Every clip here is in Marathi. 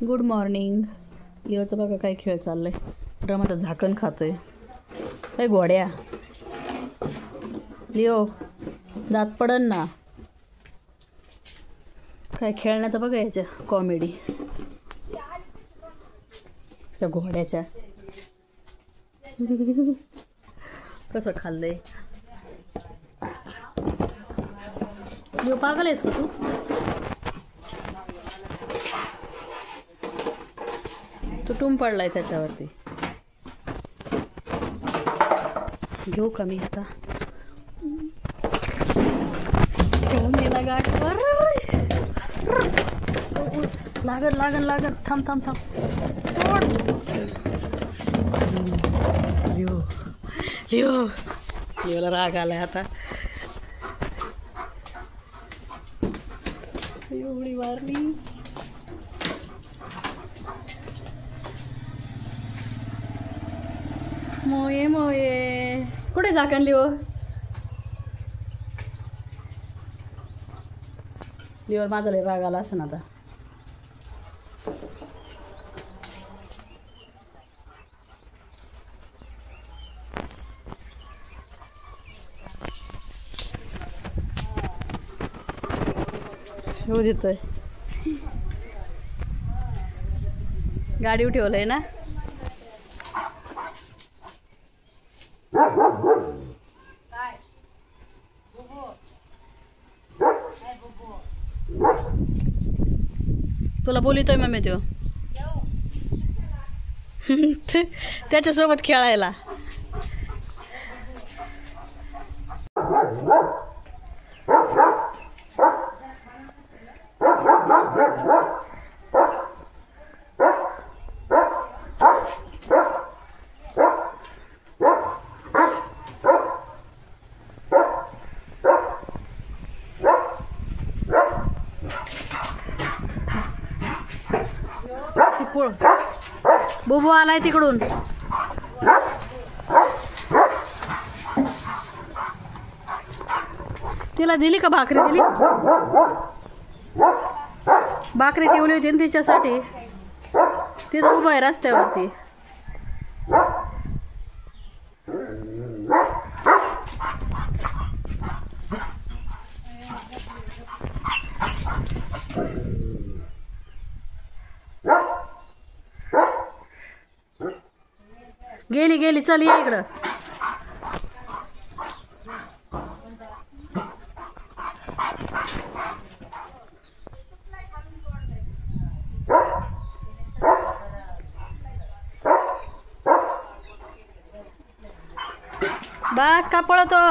Good morning. लिओचं बघा काय खेळ चाललंय. ड्रमाचं झाकण खातोय. काय घोड्या. लिओ दात पडन ना. काय खेळण्याचं बघा याच्या कॉमेडी. त्या घोड्याच्या कसं खाल्लंय. लिओ पागल आहेस का तू. तुटून पडलाय त्याच्यावरती. घेऊ का मी आता. गेला गाठवर. लागन लागन लागन. थांब थांब थांब. लिओ लिओ लिओला राग आलाय आता. एवढी मारली. मोये मोये. कुठे झाकण लिओ. लिओवर माझा लय राग आला असं ना आता. शोध येतोय. गाडी ठेवलंय ना. तुला बोलितोय मम्मी तो. त्याच्यासोबत खेळायला. बुबू आलाय तिकडून. तिला दिली का भाकरी. दिली भाकरी ठेवली होती ना तिच्यासाठी. तिथं उभं आहे रस्त्यावरती. गेली गेली. चल ये इकडं. बस का पळतो.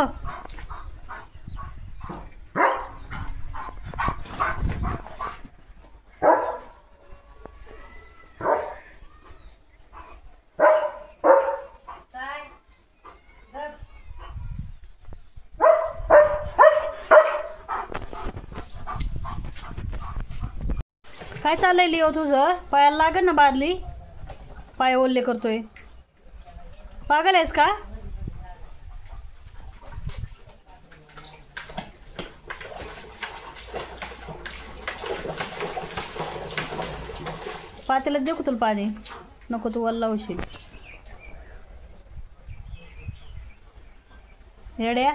काय चाललंय लिओ तुझं. पायाला लागल ना बादली. पाय ओल्ले करतोय. पागल आहेस का. पातेल्यात देऊ का तुला पाणी. नको तू वल्ला होशील. येड्या.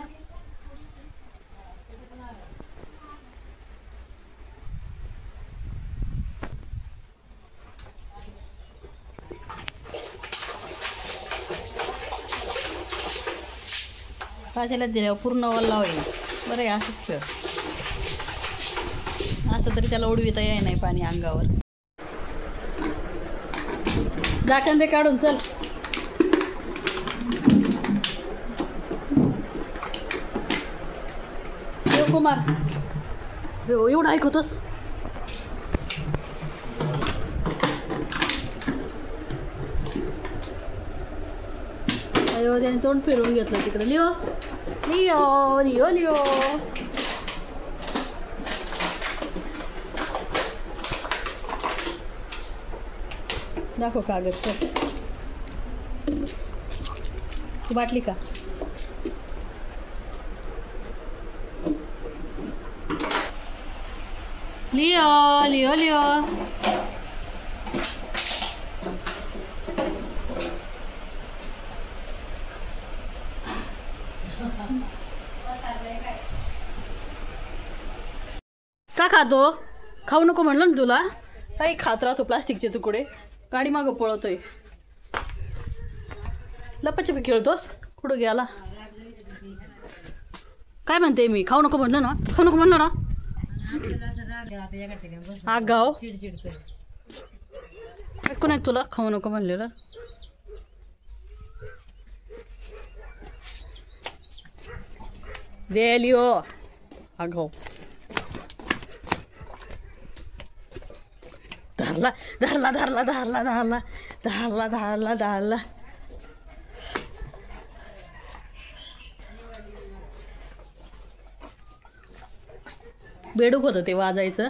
पातेल्यात दिल्यावर पूर्ण वल्ला होईल. बरं आहे असंच खेळ. असं तरी त्याला उडविता येई नाही पाणी अंगावर. झाकण दे काढून. चल कुमार. एवढं ऐकतोस. अयो त्याने तोंड फिरवून घेतलं तिकडे. Leo Leo Leo Leo. दाखव कागद. चल तू बाटली का. Leo Leo Leo. खातो? खाऊ नको म्हणलं ना तुला. काही खात राहतो प्लास्टिकचे तुकडे. गाडी मागं पळतोय. लपाछपी खेळतोस? कुठं गेला? काय म्हणते मी? खाऊ नको म्हणलं ना. खाऊ नको म्हणलं ना. आगाव ऐकून आहे तुला. खाऊ नको म्हणलेलं. दे लिओ. आगाव धरला धरला धरला धरला धरला धरला धरला धरला. बेडूक होतं ते वाजायचं.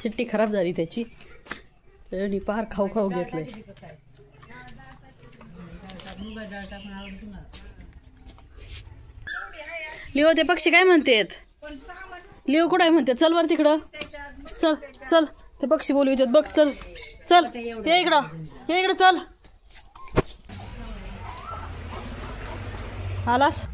शिट्टी खराब झाली त्याची. त्याने पार खाऊ खाऊ घेतलंय. लिओ ते पक्षी काय म्हणतेत? लिओ कुठं आहे म्हणते? चल वर तिकडं. चल चल ते पक्षी बोलू येतात बघ. चल चल ये इकडं. ये इकडं चल. आलास?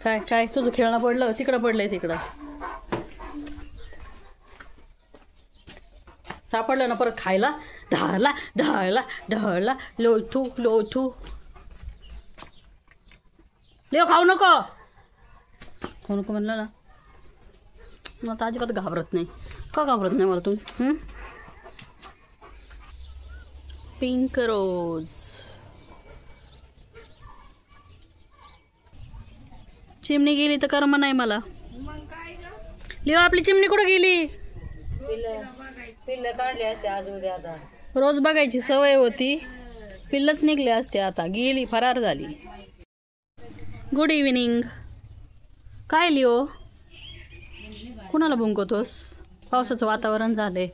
काय काय तुझं खेळणं पडलं? तिकडं पडलंय. तिकडं सापडलं ना परत खायला. ढाळला ढाळला ढाळला. लोथू लोथू. लिओ खाऊ नको. खाऊ नको म्हणलं ना. मला तर अजिबात घाबरत नाही. का घाबरत नाही मला तुम्ही? Pink rose. चिमणी गेली तर कर्म नाही मला. लिओ आपली चिमणी कुठं गेली? पिल्ल काढले असते आज उद्या. आता रोज बघायची सवय होती. पिल्लच निघले असते. आता गेली, फरार झाली. Good evening. काय लिओ कुणाला भुंकवतोस? पावसाचं वातावरण झालंय.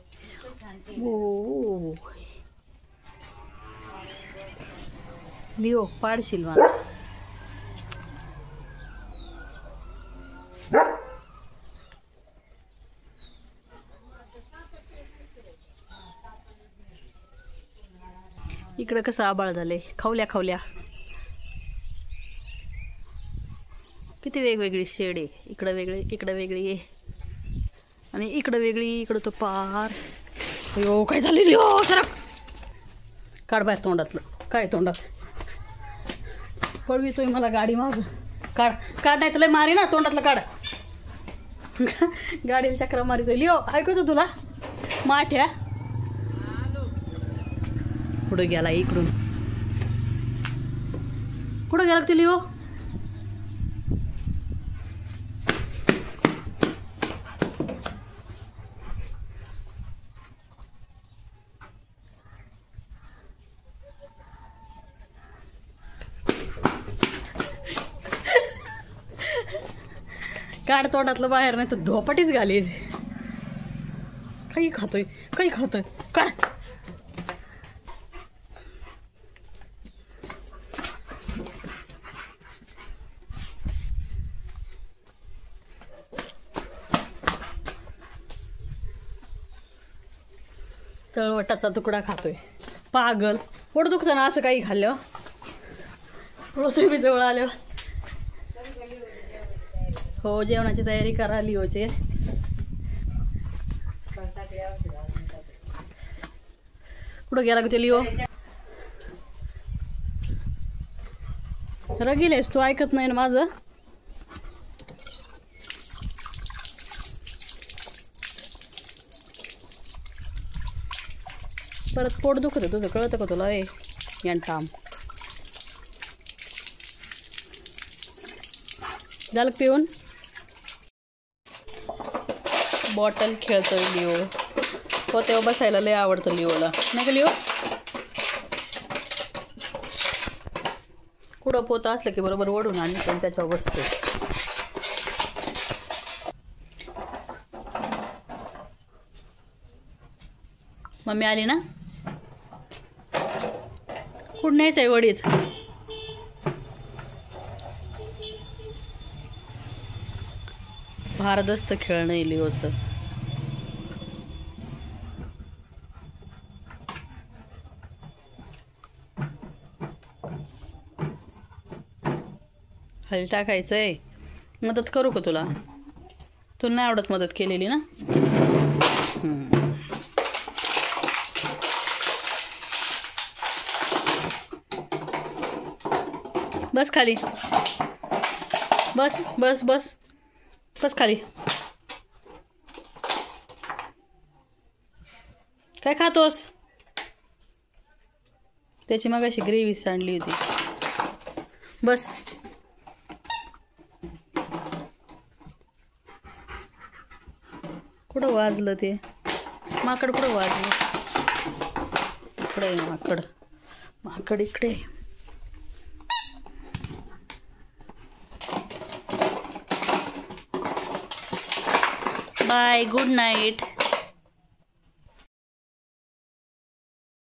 ओ लिओ पाडशील मला. इकडं कसं आबाळ झालंय. खावल्या खावल्या. किती वेगवेगळी शेड आहे. इकडं वेगळी, इकडं वेगळी आहे. आणि इकडं वेगळी. इकडं तो पार. अयो काय झालेली हो. सरक. काढ बाहेर तोंडातलं. काय तोंडात पळवितोय मला गाडी माग. काढ काढ नाही तुला मारी ना. तोंडातलं काढ. गाडीला चक्रा मारितोय. लिओ ऐकतो तुला माठ्या. कुठं गेला? इकडून कुठं गेला ते लिओ? काढ तोंडातलं बाहेर नाही तर धोपाटीच घालील. काही खातोय काही खातोय. काढ. तळवटाचा तुकडा खातोय. पागल. पोट दुखतं ना असं काही खाल्लं. रसोई बी जवळ आलं. हो जेवणाची तयारी करा लिओचे. कुठं गेला का ते लिओ? रगीलेस तू. ऐकत नाही ना माझं. परत पोट दुखत तुझं. कळतं का तुला? यांठाम झालं पिऊन. बॉटल खेळतोय लिओ. पोत्यावर बसायला लय आवडतं लिओला. नाही का लिओ? कुठं पोतं असलं की बरोबर ओढून आणि पण त्याच्यावर बसतो. मम्मी आली ना? कुठं न्यायचं आहे वडीत? भारदस्त खेळणं आहे लिओचं. खाली टाकायचंय. मदत करू का तुला? तुला नाही आवडत मदत केलेली ना? बस खाली. बस बस बस बस खाली. काय खातोस? त्याची मगाशी ग्रेव्ही सांडली होती. बस. कुठं वाजलं ते? माकड कुठं वाजलं? इकडे माकड. माकड इकडे. बाय. Good night.